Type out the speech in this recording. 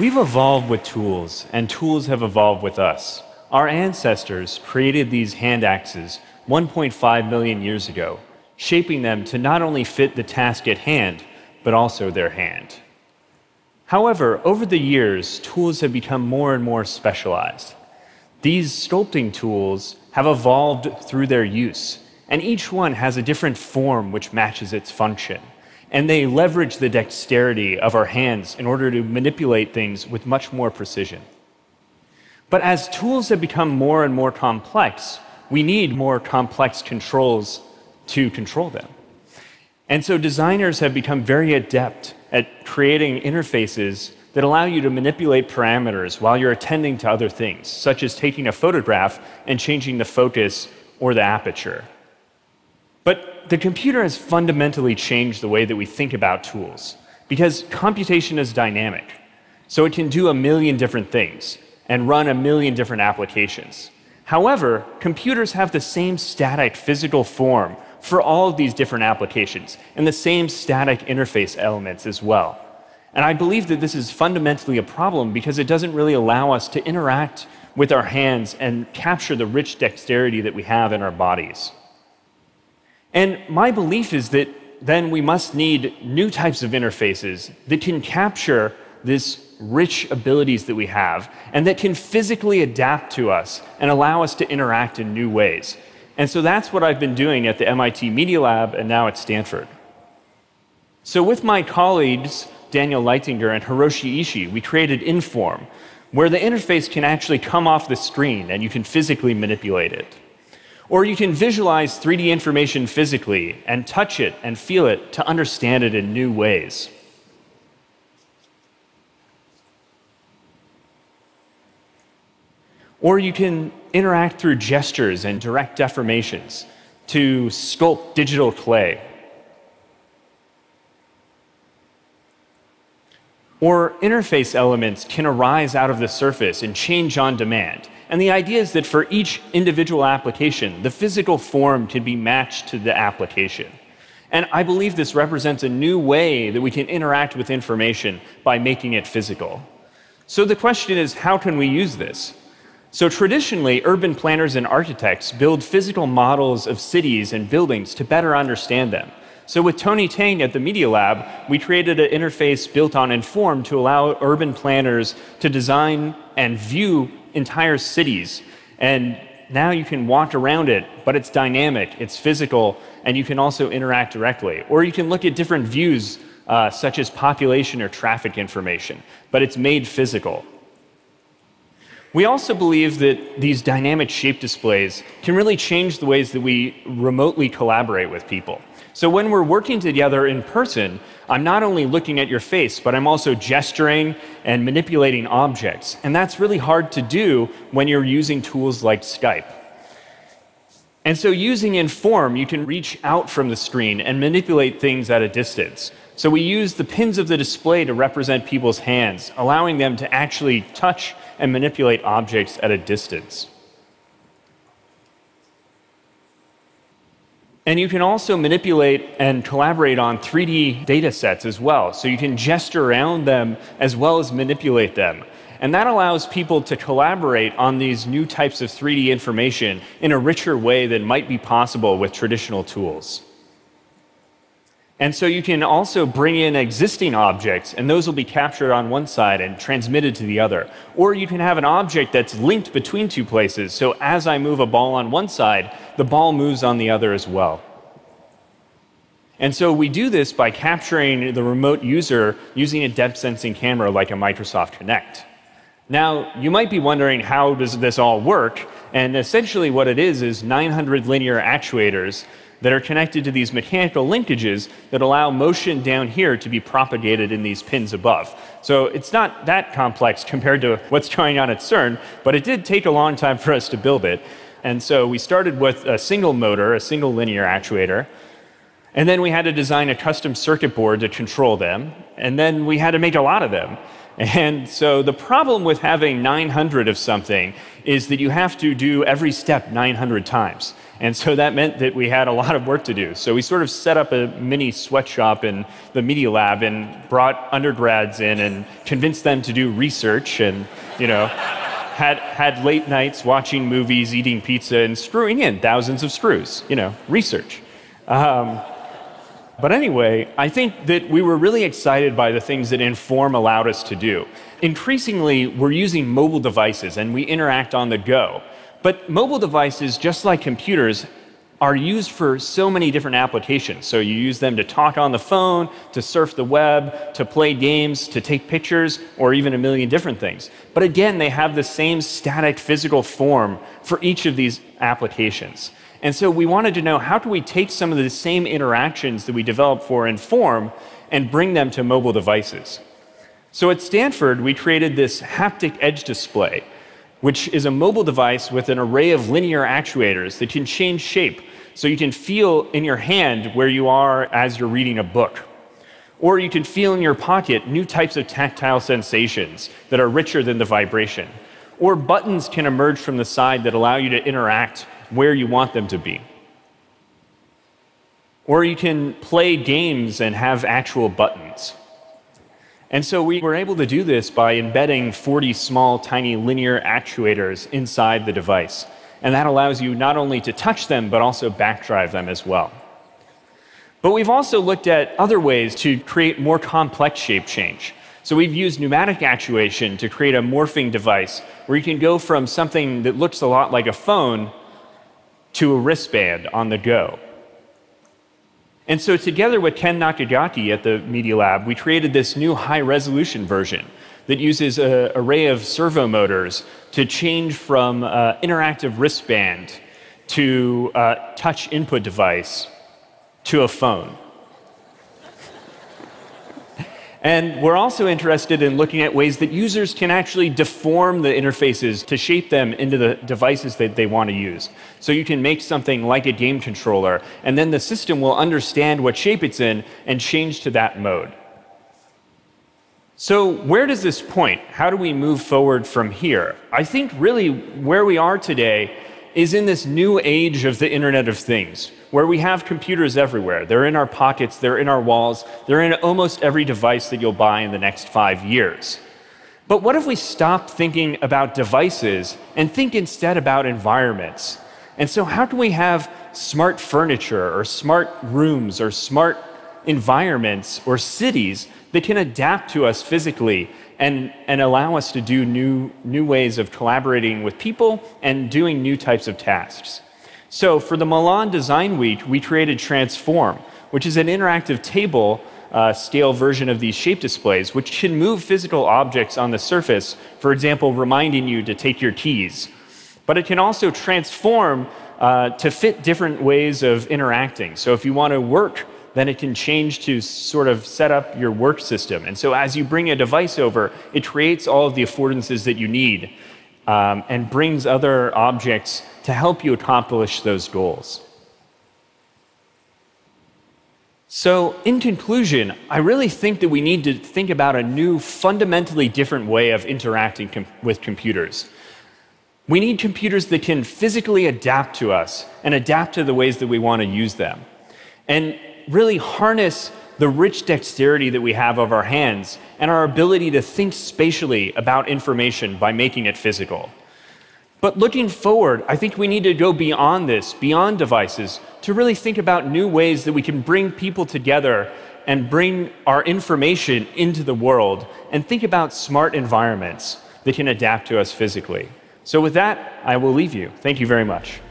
We've evolved with tools, and tools have evolved with us. Our ancestors created these hand axes 1.5 million years ago, shaping them to not only fit the task at hand, but also their hand. However, over the years, tools have become more and more specialized. These sculpting tools have evolved through their use, and each one has a different form which matches its function. And they leverage the dexterity of our hands in order to manipulate things with much more precision. But as tools have become more and more complex, we need more complex controls to control them. And so designers have become very adept at creating interfaces that allow you to manipulate parameters while you're attending to other things, such as taking a photograph and changing the focus or the aperture. But the computer has fundamentally changed the way that we think about tools, because computation is dynamic. So it can do a million different things and run a million different applications. However, computers have the same static physical form for all of these different applications, and the same static interface elements as well. And I believe that this is fundamentally a problem because it doesn't really allow us to interact with our hands and capture the rich dexterity that we have in our bodies. And my belief is that then we must need new types of interfaces that can capture this rich abilities that we have and that can physically adapt to us and allow us to interact in new ways. And so that's what I've been doing at the MIT Media Lab and now at Stanford. So with my colleagues, Daniel Leitinger and Hiroshi Ishii, we created Inform, where the interface can actually come off the screen and you can physically manipulate it. Or you can visualize 3D information physically and touch it and feel it to understand it in new ways. Or you can interact through gestures and direct deformations to sculpt digital clay. Or interface elements can arise out of the surface and change on demand. And the idea is that for each individual application, the physical form can be matched to the application. And I believe this represents a new way that we can interact with information by making it physical. So the question is, how can we use this? So traditionally, urban planners and architects build physical models of cities and buildings to better understand them. So with Tony Tang at the Media Lab, we created an interface built on Inform to allow urban planners to design and view entire cities. And now you can walk around it, but it's dynamic, it's physical, and you can also interact directly. Or you can look at different views, such as population or traffic information, but it's made physical. We also believe that these dynamic shape displays can really change the ways that we remotely collaborate with people. So when we're working together in person, I'm not only looking at your face, but I'm also gesturing and manipulating objects. And that's really hard to do when you're using tools like Skype. And so using Inform, you can reach out from the screen and manipulate things at a distance. So we use the pins of the display to represent people's hands, allowing them to actually touch and manipulate objects at a distance. And you can also manipulate and collaborate on 3D data sets as well. So you can gesture around them as well as manipulate them. And that allows people to collaborate on these new types of 3D information in a richer way than might be possible with traditional tools. And so you can also bring in existing objects, and those will be captured on one side and transmitted to the other. Or you can have an object that's linked between two places, so as I move a ball on one side, the ball moves on the other as well. And so we do this by capturing the remote user using a depth sensing camera like a Microsoft Kinect. Now, you might be wondering, how does this all work? And essentially what it is 900 linear actuators that are connected to these mechanical linkages that allow motion down here to be propagated in these pins above. So it's not that complex compared to what's going on at CERN, but it did take a long time for us to build it. And so we started with a single motor, a single linear actuator, and then we had to design a custom circuit board to control them, and then we had to make a lot of them. And so the problem with having 900 of something is that you have to do every step 900 times. And so that meant that we had a lot of work to do. So we sort of set up a mini sweatshop in the Media Lab and brought undergrads in and convinced them to do research and, had late nights watching movies, eating pizza, and screwing in thousands of screws, research. But anyway, I think that we were really excited by the things that Inform allowed us to do. Increasingly, we're using mobile devices and we interact on the go. But mobile devices, just like computers, are used for so many different applications. So you use them to talk on the phone, to surf the web, to play games, to take pictures, or even a million different things. But again, they have the same static physical form for each of these applications. And so we wanted to know, how do we take some of the same interactions that we developed for Inform and bring them to mobile devices? So at Stanford, we created this haptic edge display, which is a mobile device with an array of linear actuators that can change shape. So you can feel in your hand where you are as you're reading a book. Or you can feel in your pocket new types of tactile sensations that are richer than the vibration. Or buttons can emerge from the side that allow you to interact where you want them to be. Or you can play games and have actual buttons. And so we were able to do this by embedding 40 small, tiny linear actuators inside the device. And that allows you not only to touch them, but also backdrive them as well. But we've also looked at other ways to create more complex shape change. So we've used pneumatic actuation to create a morphing device where you can go from something that looks a lot like a phone to a wristband on the go. And so together with Ken Nakagaki at the Media Lab, we created this new high-resolution version that uses an array of servo motors to change from interactive wristband to touch input device to a phone. And we're also interested in looking at ways that users can actually deform the interfaces to shape them into the devices that they want to use. So you can make something like a game controller, and then the system will understand what shape it's in and change to that mode. So where does this point? How do we move forward from here? I think really where we are today is in this new age of the Internet of Things, where we have computers everywhere. They're in our pockets, they're in our walls, they're in almost every device that you'll buy in the next 5 years. But what if we stop thinking about devices and think instead about environments? And so how can we have smart furniture or smart rooms or smart environments or cities that can adapt to us physically and allow us to do new ways of collaborating with people and doing new types of tasks? So for the Milan Design Week, we created Transform, which is an interactive table scale version of these shape displays, which can move physical objects on the surface, for example, reminding you to take your keys. But it can also transform to fit different ways of interacting. So if you want to work, then it can change to sort of set up your work system. And so as you bring a device over, it creates all of the affordances that you need and brings other objects to help you accomplish those goals. So in conclusion, I really think that we need to think about a new, fundamentally different way of interacting with computers. We need computers that can physically adapt to us and adapt to the ways that we want to use them, and really harness the rich dexterity that we have of our hands and our ability to think spatially about information by making it physical. But looking forward, I think we need to go beyond this, beyond devices, to really think about new ways that we can bring people together and bring our information into the world and think about smart environments that can adapt to us physically. So with that, I will leave you. Thank you very much.